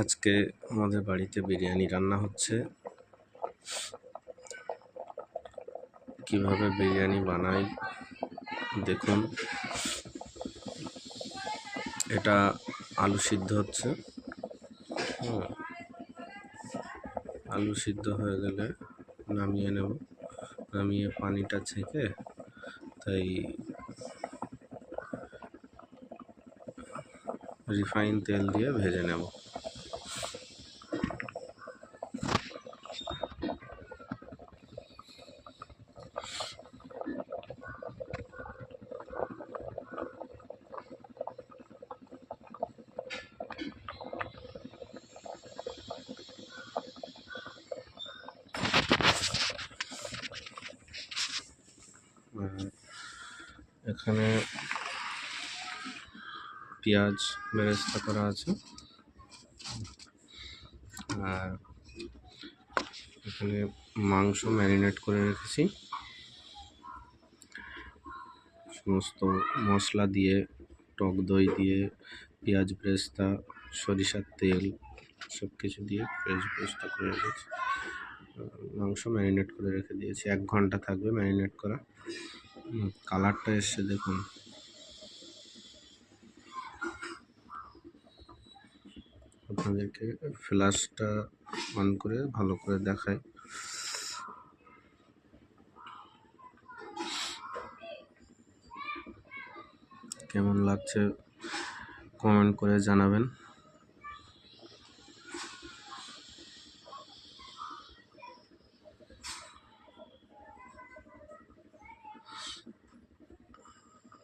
আজকে আমাদের বাড়িতে বিরিয়ানি রান্না হচ্ছে। কিভাবে বিরিয়ানি বানাই দেখুন। এটা আলু সিদ্ধ হচ্ছে। আলু সিদ্ধ হয়ে গেলে নামিয়ে নেব। নামিয়ে পানিটা ছেঁকে তাই রিফাইন তেল দিয়ে ভেজে নেব। এখানে পেঁয়াজ বেরেস্তা করা আছে, আর এখানে মাংস ম্যারিনেট করে রেখেছি। সমস্ত মশলা দিয়ে, টক দই দিয়ে, পেঁয়াজ বেরেস্তা, সরিষার তেল সব কিছু দিয়ে পেঁয়াজ বেরেস্তা করে রেখেছি। মাংস ম্যারিনেট করে রেখে দিয়েছি, 1 ঘন্টা থাকবে ম্যারিনেট করা। কালারটা এসছে দেখুন। আপনাদেরকে ফ্ল্যাশটা অন করে ভালো করে দেখাই। কেমন লাগছে কমেন্ট করে জানাবেন।